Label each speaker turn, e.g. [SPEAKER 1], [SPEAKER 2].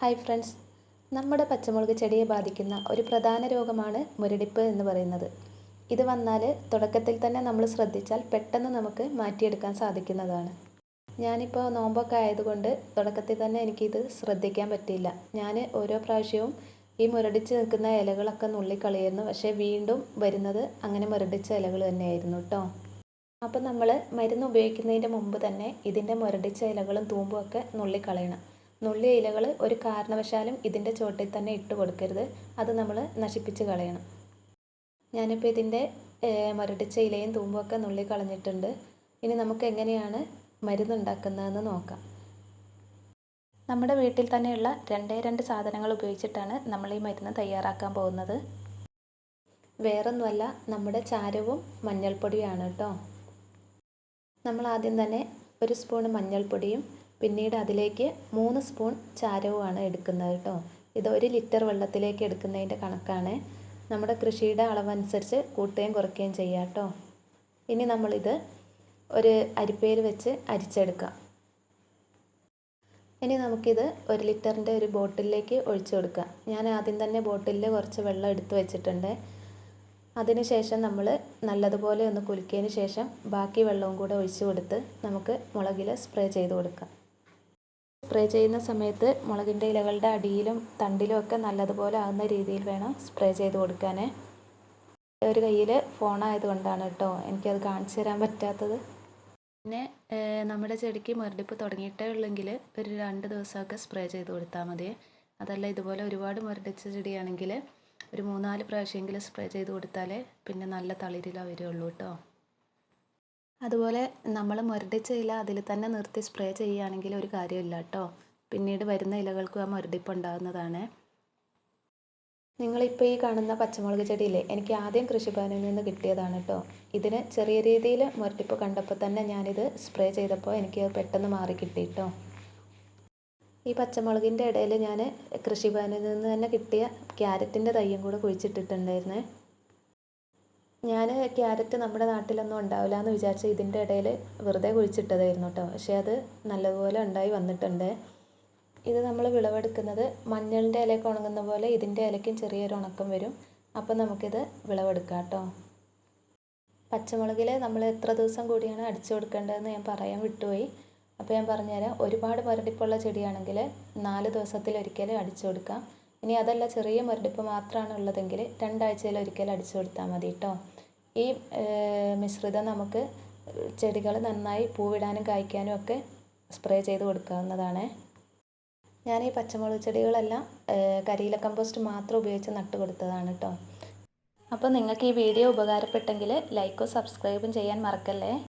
[SPEAKER 1] Hi friends, നമ്മുടെ പച്ചമുളക് ചെടിയെ ബാധിക്കുന്ന ഒരു പ്രധാന രോഗമാണ് മുരടിപ്പ് എന്ന് പറയുന്നത്. ഇത് വന്നാൽ തുടക്കത്തിൽ തന്നെ നമ്മൾ ശ്രദ്ധിച്ചാൽ പെട്ടെന്ന് നമുക്ക് മാറ്റിയെടുക്കാൻ സാധിക്കുന്നതാണ്. ഞാനിപ്പോൾ നോമ്പൊക്കെ ആയതുകൊണ്ട് തുടക്കത്തിൽ തന്നെ എനിക്കിത് ശ്രദ്ധിക്കാൻ പറ്റിയില്ല. ഞാൻ ഓരോ പ്രാവശ്യവും ഈ മുരടിച്ച് നിൽക്കുന്ന ഇലകളൊക്കെ നുള്ളിക്കളയുന്നു. പക്ഷേ വീണ്ടും വരുന്നത് അങ്ങനെ മുരടിച്ച ഇലകൾ തന്നെയായിരുന്നു കേട്ടോ. അപ്പം നമ്മൾ മരുന്ന് ഉപയോഗിക്കുന്നതിൻ്റെ മുമ്പ് തന്നെ ഇതിൻ്റെ മുരടിച്ച ഇലകളും തൂമ്പും ഒക്കെ നുള്ളിക്കളയണം. നുള്ളിയ ഇലകൾ ഒരു കാരണവശാലും ഇതിൻ്റെ ചുവട്ടിൽ തന്നെ ഇട്ട് കൊടുക്കരുത്. അത് നമ്മൾ നശിപ്പിച്ച് കളയണം. ഞാനിപ്പോൾ ഇതിൻ്റെ മുരടിച്ച ഇലയും തൂമ്പും ഒക്കെ നുള്ളിക്കളഞ്ഞിട്ടുണ്ട്. ഇനി നമുക്ക് എങ്ങനെയാണ് മരുന്നുണ്ടാക്കുന്നതെന്ന് നോക്കാം. നമ്മുടെ വീട്ടിൽ തന്നെയുള്ള രണ്ട് സാധനങ്ങൾ ഉപയോഗിച്ചിട്ടാണ് നമ്മൾ ഈ മരുന്ന് തയ്യാറാക്കാൻ പോകുന്നത്. വേറൊന്നുമല്ല, നമ്മുടെ ചാരവും മഞ്ഞൾപ്പൊടിയുമാണ് കേട്ടോ. നമ്മൾ ആദ്യം തന്നെ ഒരു സ്പൂൺ മഞ്ഞൾപ്പൊടിയും പിന്നീട് അതിലേക്ക് 3 സ്പൂൺ ചാരവുമാണ് എടുക്കുന്നത് കേട്ടോ. ഇത് 1 ലിറ്റർ വെള്ളത്തിലേക്ക് എടുക്കുന്നതിൻ്റെ കണക്കാണ്. നമ്മുടെ കൃഷിയുടെ അളവനുസരിച്ച് കൂട്ടുകയും കുറയ്ക്കുകയും ചെയ്യാം കേട്ടോ. ഇനി നമ്മളിത് ഒരു അരിപ്പയിൽ വെച്ച് അരിച്ചെടുക്കാം. ഇനി നമുക്കിത് 1 ലിറ്ററിൻ്റെ ഒരു ബോട്ടിലേക്ക് ഒഴിച്ചു കൊടുക്കാം. ഞാൻ ആദ്യം തന്നെ ബോട്ടിലിൽ കുറച്ച് വെള്ളം എടുത്ത് വെച്ചിട്ടുണ്ട്. അതിനുശേഷം നമ്മൾ നല്ലതുപോലെ ഒന്ന് കുലുക്കിയതിന് ശേഷം ബാക്കി വെള്ളവും കൂടെ ഒഴിച്ചു കൊടുത്ത് നമുക്ക് മുളകിൽ സ്പ്രേ ചെയ്ത് കൊടുക്കാം. സ്പ്രേ ചെയ്യുന്ന സമയത്ത് മുളകിൻ്റെ ഇലകളുടെ അടിയിലും തണ്ടിലും ഒക്കെ നല്ലതുപോലെ ആകുന്ന രീതിയിൽ വേണം സ്പ്രേ ചെയ്ത് കൊടുക്കാൻ. ഒരു കയ്യിൽ ഫോണായതുകൊണ്ടാണ് കേട്ടോ എനിക്കത് കാണിച്ചു തരാൻ പറ്റാത്തത്. പിന്നെ നമ്മുടെ ചെടിക്ക് മുരടിപ്പ് തുടങ്ങിയിട്ടേ ഉള്ളെങ്കിൽ ഒരു 2 ദിവസമൊക്കെ സ്പ്രേ ചെയ്ത് കൊടുത്താൽ മതി. അതല്ല ഇതുപോലെ ഒരുപാട് മുരടിച്ച ചെടിയാണെങ്കിൽ ഒരു 3-4 പ്രാവശ്യമെങ്കിലും സ്പ്രേ ചെയ്ത് കൊടുത്താലേ പിന്നെ നല്ല തളിരില വരുള്ളൂ കേട്ടോ. അതുപോലെ നമ്മൾ മുരടിച്ച ഇല അതിൽ തന്നെ നിർത്തി സ്പ്രേ ചെയ്യുകയാണെങ്കിൽ ഒരു കാര്യമില്ല കേട്ടോ. പിന്നീട് വരുന്ന ഇലകൾക്കും ആ മുരടിപ്പ് ഉണ്ടാകുന്നതാണ്. നിങ്ങളിപ്പോൾ ഈ കാണുന്ന പച്ചമുളക് ചെടിയില്ലേ, എനിക്ക് ആദ്യം കൃഷിഭവനിൽ നിന്ന് കിട്ടിയതാണ് കേട്ടോ. ഇതിന് ചെറിയ രീതിയിൽ മുരടിപ്പ് കണ്ടപ്പോൾ തന്നെ ഞാനിത് സ്പ്രേ ചെയ്തപ്പോൾ എനിക്ക് പെട്ടെന്ന് മാറി കിട്ടി കേട്ടോ. ഈ പച്ചമുളകിൻ്റെ ഇടയിൽ ഞാൻ കൃഷിഭവനിൽ നിന്ന് തന്നെ കിട്ടിയ ക്യാരറ്റിൻ്റെ തയ്യും കൂടെ കുഴിച്ചിട്ടിട്ടുണ്ടായിരുന്നേ. ഞാൻ ക്യാരറ്റ് നമ്മുടെ നാട്ടിലൊന്നും ഉണ്ടാവില്ല എന്ന് വിചാരിച്ച് ഇതിൻ്റെ ഇടയിൽ വെറുതെ കുഴിച്ചിട്ടതായിരുന്നു കേട്ടോ. പക്ഷേ അത് നല്ലതുപോലെ ഉണ്ടായി വന്നിട്ടുണ്ട്. ഇത് നമ്മൾ വിളവെടുക്കുന്നത് മഞ്ഞളിൻ്റെ ഇലയൊക്കെ ഉണങ്ങുന്ന പോലെ ഇതിൻ്റെ ഇലയ്ക്കും ചെറിയൊരു ഉണക്കം വരും. അപ്പോൾ നമുക്കിത് വിളവെടുക്കാം കേട്ടോ. പച്ചമുളകിൽ നമ്മൾ എത്ര ദിവസം കൂടിയാണ് അടിച്ചു കൊടുക്കേണ്ടതെന്ന് ഞാൻ പറയാൻ വിട്ടുപോയി. അപ്പോൾ ഞാൻ പറഞ്ഞുതരാം. ഒരുപാട് മുരടിപ്പുള്ള ചെടിയാണെങ്കിൽ 4 ദിവസത്തിലൊരിക്കൽ അടിച്ചു കൊടുക്കാം. ഇനി അതല്ല, ചെറിയ മുരടിപ്പ് മാത്രമാണ് ഉള്ളതെങ്കിൽ 2 ആഴ്ചയിലൊരിക്കൽ അടിച്ചു കൊടുത്താൽ മതി കേട്ടോ. ഈ മിശ്രിതം നമുക്ക് ചെടികൾ നന്നായി പൂവിടാനും കായ്ക്കാനും ഒക്കെ സ്പ്രേ ചെയ്ത് കൊടുക്കാവുന്നതാണ്. ഞാൻ ഈ പച്ചമുളക് ചെടികളെല്ലാം കരിയില കമ്പോസ്റ്റ് മാത്രം ഉപയോഗിച്ച് നട്ടു കൊടുത്തതാണ് കേട്ടോ. അപ്പോൾ നിങ്ങൾക്ക് ഈ വീഡിയോ ഉപകാരപ്പെട്ടെങ്കിൽ ലൈക്കും സബ്സ്ക്രൈബും ചെയ്യാൻ മറക്കല്ലേ.